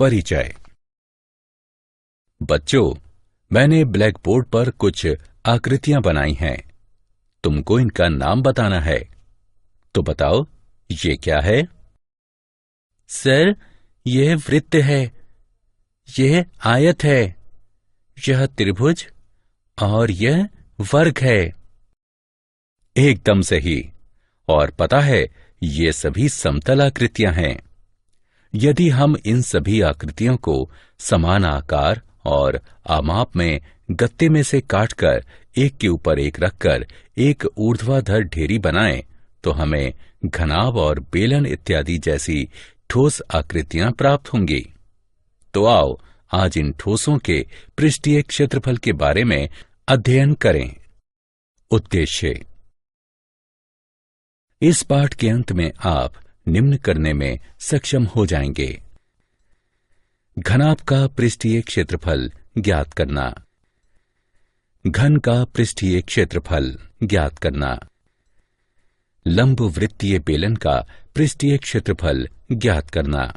परिचय। बच्चों, मैंने ब्लैक बोर्ड पर कुछ आकृतियां बनाई हैं। तुमको इनका नाम बताना है। तो बताओ, ये क्या है? सर, यह वृत्त है, यह आयत है, यह त्रिभुज और यह वर्ग है। एकदम सही। और पता है, ये सभी समतल आकृतियां हैं। यदि हम इन सभी आकृतियों को समान आकार और आमाप में गत्ते में से काटकर एक के ऊपर एक रखकर एक ऊर्ध्वाधर ढेरी बनाएं, तो हमें घनाभ और बेलन इत्यादि जैसी ठोस आकृतियां प्राप्त होंगी। तो आओ आज इन ठोसों के पृष्ठीय क्षेत्रफल के बारे में अध्ययन करें। उद्देश्य। इस पाठ के अंत में आप निम्न करने में सक्षम हो जाएंगे। घनाभ का पृष्ठीय क्षेत्रफल ज्ञात करना, घन का पृष्ठीय क्षेत्रफल ज्ञात करना, लंब वृत्तीय बेलन का पृष्ठीय क्षेत्रफल ज्ञात करना,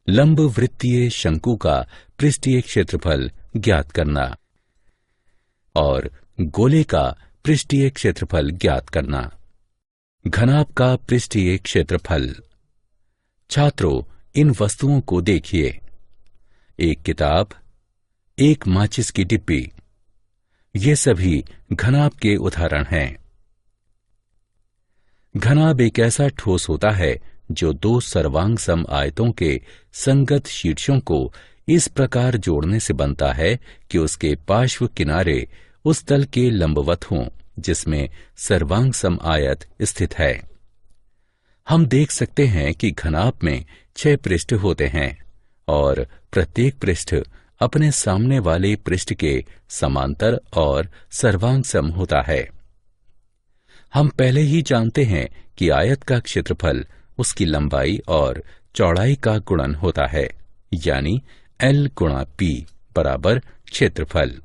लंब वृत्तीय शंकु का पृष्ठीय क्षेत्रफल ज्ञात करना और गोले का पृष्ठीय क्षेत्रफल ज्ञात करना। घनाभ का पृष्ठीय क्षेत्रफल। छात्रों, इन वस्तुओं को देखिए। एक किताब, एक माचिस की डिब्बी, ये सभी घनाभ के उदाहरण हैं। घनाभ एक ऐसा ठोस होता है जो दो सर्वांग सम आयतों के संगत शीर्षों को इस प्रकार जोड़ने से बनता है कि उसके पार्श्व किनारे उस तल के लंबवत हों जिसमें सर्वांग सम आयत स्थित है। हम देख सकते हैं कि घनाभ में 6 पृष्ठ होते हैं और प्रत्येक पृष्ठ अपने सामने वाले पृष्ठ के समांतर और सर्वांग सम होता है। हम पहले ही जानते हैं कि आयत का क्षेत्रफल उसकी लंबाई और चौड़ाई का गुणन होता है, यानी L गुणा P बराबर क्षेत्रफल।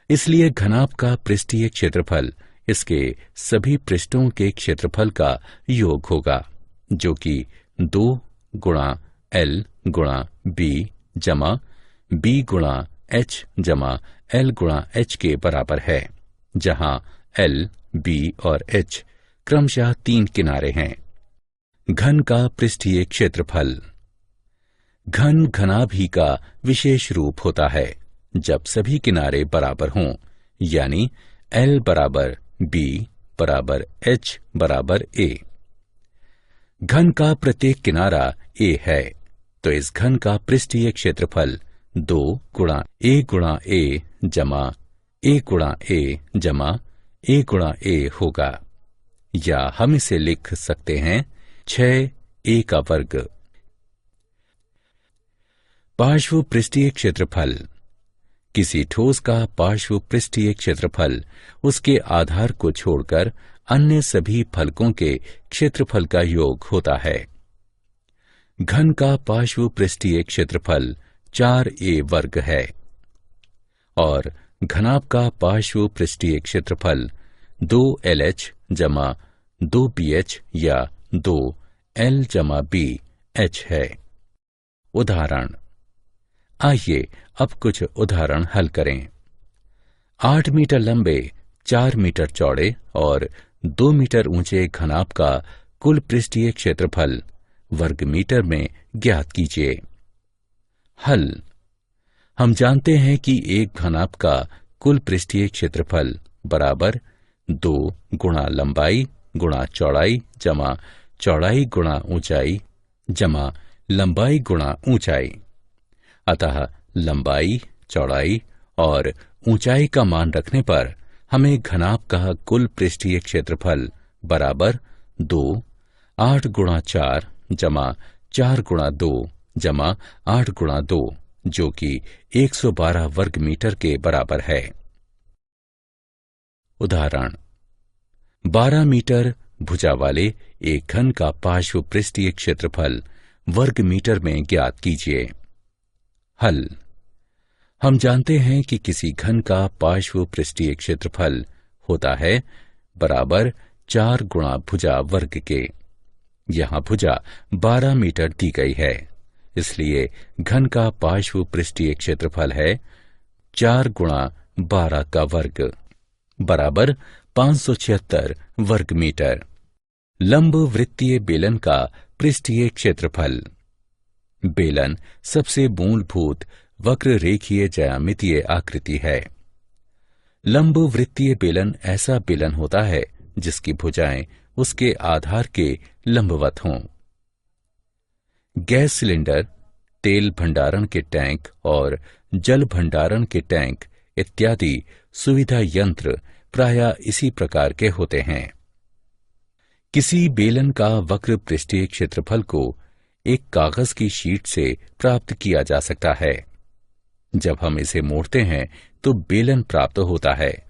इसलिए घनाभ का पृष्ठीय क्षेत्रफल इसके सभी पृष्ठों के क्षेत्रफल का योग होगा, जो कि 2 गुणा L गुणा B जमा B गुणा H जमा L गुणा H के बराबर है, जहां L, B और H क्रमशः 3 किनारे हैं। घन का पृष्ठीय क्षेत्रफल। घन घनाभ ही का विशेष रूप होता है जब सभी किनारे बराबर हों, यानी L बराबर B बराबर H बराबर A। घन का प्रत्येक किनारा A है, तो इस घन का पृष्ठीय क्षेत्रफल 2 गुणा A गुणा A जमा A गुणा A जमा A गुणा A होगा, या हम इसे लिख सकते हैं 6A का वर्ग। पार्श्व पृष्ठीय क्षेत्रफल। किसी ठोस का पार्श्व पृष्ठीय क्षेत्रफल उसके आधार को छोड़कर अन्य सभी फलकों के क्षेत्रफल का योग होता है। घन का पार्श्व पृष्ठीय क्षेत्रफल 4A वर्ग है और घनाभ का पार्श्व पृष्ठीय क्षेत्रफल 2LH जमा 2BH या 2L जमा BH है। उदाहरण। आइए अब कुछ उदाहरण हल करें। 8 मीटर लंबे, 4 मीटर चौड़े और 2 मीटर ऊंचे घनाभ का कुल पृष्ठीय क्षेत्रफल वर्ग मीटर में ज्ञात कीजिए। हल। हम जानते हैं कि एक घनाभ का कुल पृष्ठीय क्षेत्रफल बराबर 2 गुणा लंबाई गुणा चौड़ाई जमा चौड़ाई गुणा ऊंचाई जमा लंबाई गुणा ऊंचाई। अतः लंबाई, चौड़ाई और ऊंचाई का मान रखने पर हमें घनाभ का कुल पृष्ठीय क्षेत्रफल बराबर 2 8 गुणा 4 जमा 4 गुणा 2 जमा 8 गुणा 2, जो कि 112 वर्ग मीटर के बराबर है। उदाहरण। 12 मीटर भुजा वाले एक घन का पार्श्व पृष्ठीय क्षेत्रफल वर्ग मीटर में ज्ञात कीजिए। हल। हम जानते हैं कि किसी घन का पार्श्व पृष्ठीय क्षेत्रफल होता है बराबर 4 गुणा भुजा वर्ग के। यहाँ भुजा 12 मीटर दी गई है, इसलिए घन का पार्श्व पृष्ठीय क्षेत्रफल है 4 गुणा 12 का वर्ग बराबर 576 वर्ग मीटर। लंब वृत्तीय बेलन का पृष्ठीय क्षेत्रफल। बेलन सबसे मूलभूत वक्र रेखीय ज्यामितीय आकृति है। लंब वृत्तीय बेलन ऐसा बेलन होता है जिसकी भुजाएं उसके आधार के लंबवत हों। गैस सिलेंडर, तेल भंडारण के टैंक और जल भंडारण के टैंक इत्यादि सुविधा यंत्र प्रायः इसी प्रकार के होते हैं। किसी बेलन का वक्र पृष्ठीय क्षेत्रफल को एक कागज की शीट से प्राप्त किया जा सकता है। जब हम इसे मोड़ते हैं तो बेलन प्राप्त होता है।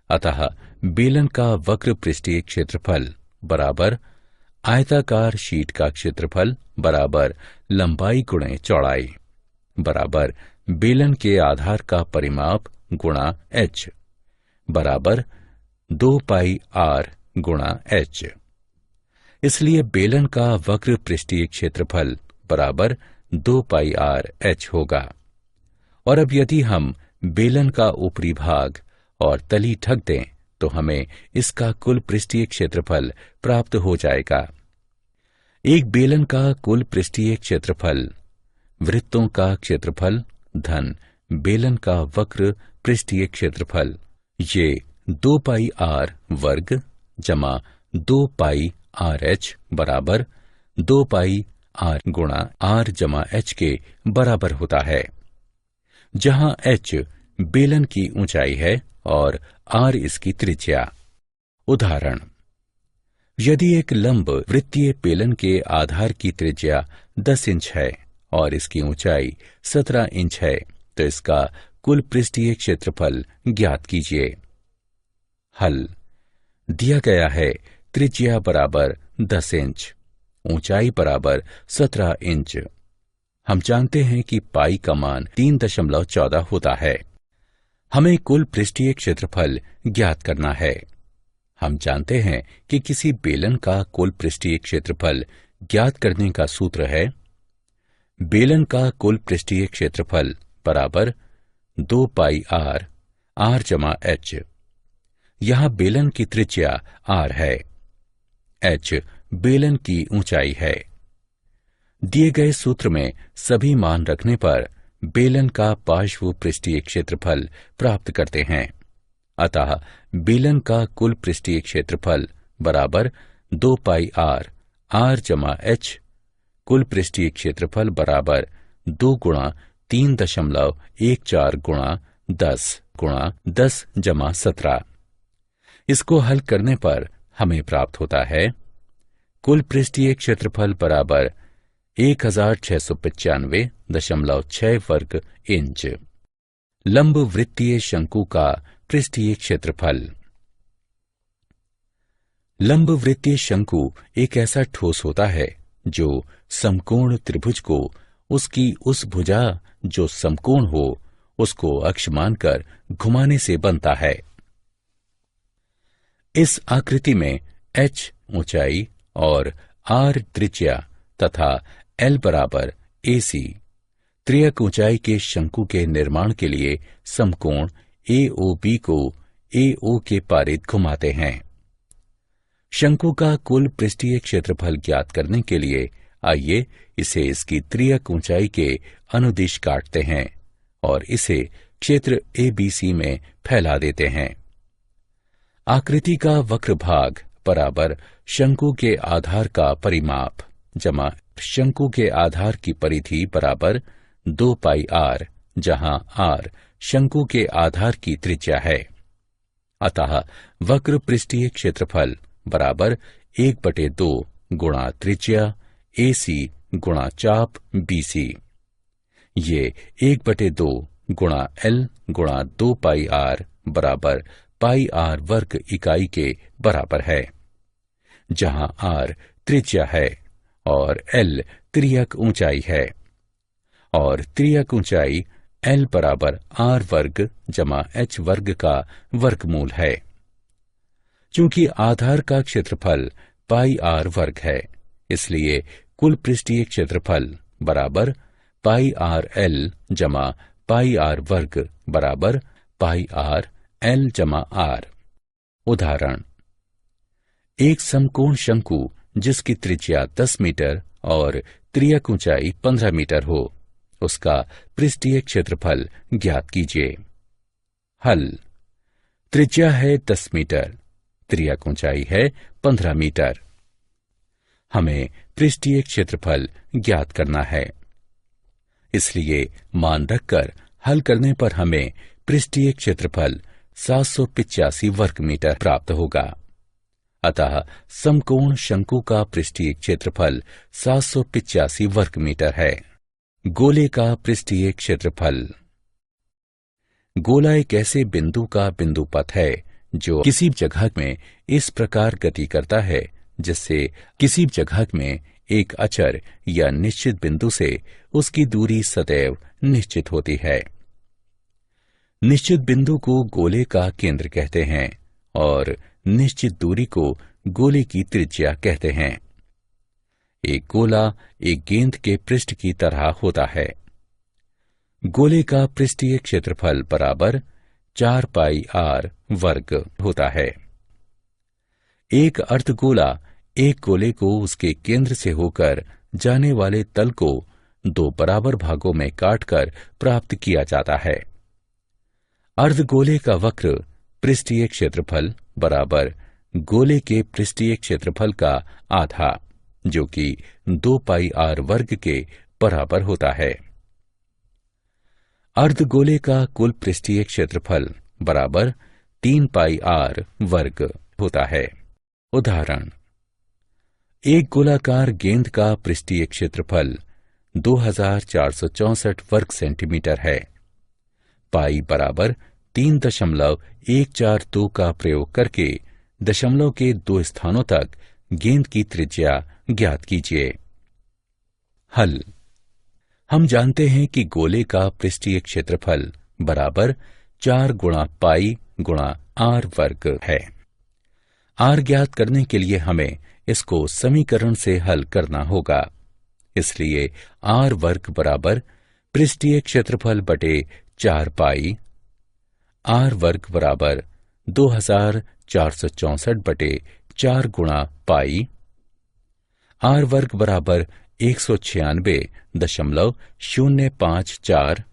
अतः बेलन का वक्र पृष्ठीय क्षेत्रफल बराबर आयताकार शीट का क्षेत्रफल बराबर लंबाई गुणे चौड़ाई बराबर बेलन के आधार का परिमाप गुणा h बराबर 2 पाई r गुणा h। इसलिए बेलन का वक्र पृष्ठीय क्षेत्रफल बराबर 2 पाई r h होगा। और अब यदि हम बेलन का ऊपरी भाग और तली ढक दें तो हमें इसका कुल पृष्ठीय क्षेत्रफल प्राप्त हो जाएगा। एक बेलन का कुल पृष्ठीय क्षेत्रफल वृत्तों का क्षेत्रफल धन बेलन का वक्र पृष्ठीय क्षेत्रफल, ये 2 पाई r वर्ग जमा 2 पाई r h बराबर 2 पाई r गुणा r जमा h के बराबर होता है, जहां h बेलन की ऊंचाई है और r इसकी त्रिज्या। उदाहरण, यदि एक लंब वृत्तीय बेलन के आधार की त्रिज्या 10 इंच है और इसकी ऊंचाई 17 इंच है तो इसका कुल पृष्ठीय क्षेत्रफल ज्ञात कीजिए। हल दिया गया है त्रिज्या बराबर 10 इंच, ऊंचाई बराबर 17 इंच। हम जानते हैं कि पाई का मान 3.14 होता है। हमें कुल पृष्ठीय क्षेत्रफल ज्ञात करना है। हम जानते हैं कि किसी बेलन का कुल पृष्ठीय क्षेत्रफल ज्ञात करने का सूत्र है बेलन का कुल पृष्ठीय क्षेत्रफल बराबर 2 पाई r जमा h। यहां बेलन की त्रिज्या r है, h बेलन की ऊंचाई है। दिए गए सूत्र में सभी मान रखने पर बेलन का पार्श्व पृष्ठीय क्षेत्रफल प्राप्त करते हैं। अतः बेलन का कुल पृष्ठीय क्षेत्रफल बराबर 2 पाई r जमा h, कुल पृष्ठीय क्षेत्रफल बराबर 2 गुणा 3.14 गुणा 10 जमा 17। इसको हल करने पर हमें प्राप्त होता है कुल पृष्ठीय क्षेत्रफल बराबर 1695.6 वर्ग इंच। लंब वृत्तीय शंकु का पृष्ठीय क्षेत्रफल। लंब वृत्तीय शंकु एक ऐसा ठोस होता है जो समकोण त्रिभुज को उसकी उस भुजा जो समकोण हो उसको अक्ष मानकर घुमाने से बनता है। इस आकृति में h ऊंचाई और r त्रिज्या तथा l बराबर AC त्रियक ऊंचाई के शंकु के निर्माण के लिए समकोण AOB को AO के पारित घुमाते हैं। शंकु का कुल पृष्ठीय क्षेत्रफल ज्ञात करने के लिए आइए इसे इसकी त्रियक ऊंचाई के अनुदिश काटते हैं और इसे क्षेत्र ABC में फैला देते हैं। आकृति का वक्र भाग बराबर शंकु के आधार का परिमाप जमा शंकु के आधार की परिधि बराबर 2 पाई r, जहां r शंकु के आधार की त्रिज्या है। अतः वक्र पृष्ठीय क्षेत्रफल बराबर 1/2 गुणा त्रिज्या AC गुणा चाप BC। ये 1/2 गुणा L गुणा 2 पाई r बराबर पाई r वर्ग इकाई के बराबर है, जहां r त्रिज्या है और L त्रियक ऊंचाई है और त्रियक ऊंचाई L बराबर r वर्ग जमा h वर्ग का वर्गमूल है। चूंकि आधार का क्षेत्रफल पाई r वर्ग है, इसलिए कुल पृष्ठीय क्षेत्रफल बराबर पाई आर एल जमा पाई आर वर्ग बराबर पाई आर एल जमा आर। उदाहरण, एक समकोण शंकु जिसकी त्रिज्या 10 मीटर और त्रियक ऊंचाई 15 मीटर हो, उसका पृष्ठीय क्षेत्रफल ज्ञात कीजिए। हल। त्रिज्या है 10 मीटर, त्रियक ऊंचाई है 15 मीटर। हमें पृष्ठीय क्षेत्रफल ज्ञात करना है, इसलिए मान रखकर हल करने पर हमें पृष्ठीय क्षेत्रफल 785 वर्ग मीटर प्राप्त होगा। अतः समकोण शंकु का पृष्ठीय क्षेत्रफल 785 वर्ग मीटर है। गोले का पृष्ठीय क्षेत्रफल। गोला एक ऐसे बिंदु का बिंदु पथ है जो किसी जगह में इस प्रकार गति करता है जिससे किसी जगह में एक अचर या निश्चित बिंदु से उसकी दूरी सदैव निश्चित होती है। निश्चित बिंदु को गोले का केंद्र कहते हैं और निश्चित दूरी को गोले की त्रिज्या कहते हैं। एक गोला एक गेंद के पृष्ठ की तरह होता है। गोले का पृष्ठीय क्षेत्रफल बराबर 4 पाई आर वर्ग होता है। एक अर्धगोला एक गोले को उसके केंद्र से होकर जाने वाले तल को 2 बराबर भागों में काटकर प्राप्त किया जाता है। अर्धगोले का वक्र पृष्ठीय क्षेत्रफल बराबर गोले के पृष्ठीय क्षेत्रफल का आधा, जो कि 2 पाई आर वर्ग के बराबर होता है। अर्धगोले का कुल पृष्ठीय क्षेत्रफल बराबर 3 पाई आर वर्ग होता है। उदाहरण, एक गोलाकार गेंद का पृष्ठीय क्षेत्रफल 2464 वर्ग सेंटीमीटर है। पाई बराबर 3.142 का प्रयोग करके दशमलव के 2 स्थानों तक गेंद की त्रिज्या ज्ञात कीजिए। हल। हम जानते हैं कि गोले का पृष्ठीय क्षेत्रफल बराबर 4 गुणा पाई गुणा आर वर्ग है। आर ज्ञात करने के लिए हमें इसको समीकरण से हल करना होगा, इसलिए आर वर्ग बराबर पृष्ठीय क्षेत्रफल बटे 4 पाई, आर वर्ग बराबर 2464 बटे 4 गुणा पाई, आर वर्ग बराबर 196.054,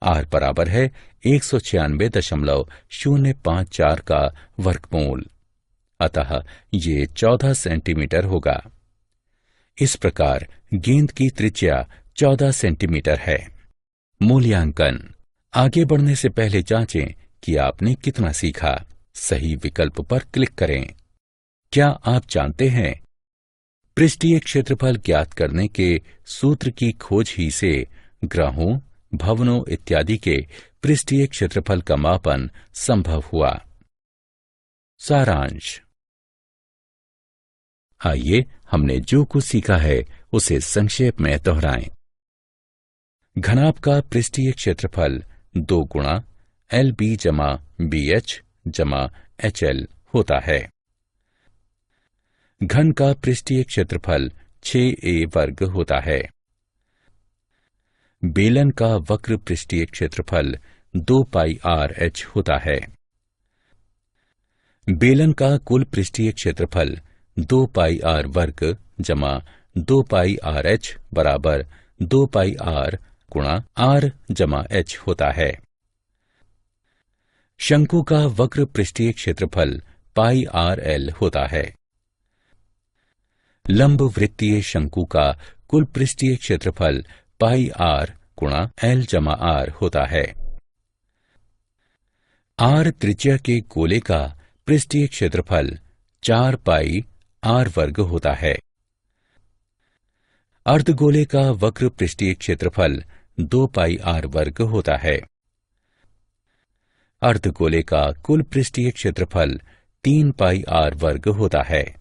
आर बराबर है 196.054 का वर्गमूल, अतः ये 14 सेंटीमीटर होगा। इस प्रकार गेंद की त्रिज्या 14 सेंटीमीटर है। मूल्यांकन। आगे बढ़ने से पहले जांचें कि आपने कितना सीखा। सही विकल्प पर क्लिक करें। क्या आप जानते हैं, पृष्ठीय क्षेत्रफल ज्ञात करने के सूत्र की खोज ही से ग्रहों, भवनों इत्यादि के पृष्ठीय क्षेत्रफल का मापन संभव हुआ। सारांश। आइए हमने जो कुछ सीखा है उसे संक्षेप में दोहराएं। घनाभ का पृष्ठीय क्षेत्रफल 2 गुणा LB जमा BH जमा HL होता है। घन का पृष्ठीय क्षेत्रफल 6A वर्ग होता है। बेलन का वक्र पृष्ठीय क्षेत्रफल 2 पाई RH होता है। बेलन का कुल पृष्ठीय क्षेत्रफल 2 पाई R वर्ग जमा 2 पाई RH बराबर 2 पाई R गुणा R जमा H होता है। शंकु का वक्र पृष्ठीय क्षेत्रफल पाई RL होता है। लंब वृत्तीय शंकु का कुल पृष्ठीय क्षेत्रफल पाई R गुणा L जमा R होता है। R त्रिज्या के गोले का पृष्ठीय क्षेत्रफल 4 पाई R वर्ग होता है। अर्धगोले का वक्र पृष्ठीय क्षेत्रफल 2 पाई R वर्ग होता है। अर्धगोले का कुल पृष्ठीय क्षेत्रफल 3 पाई R वर्ग होता है।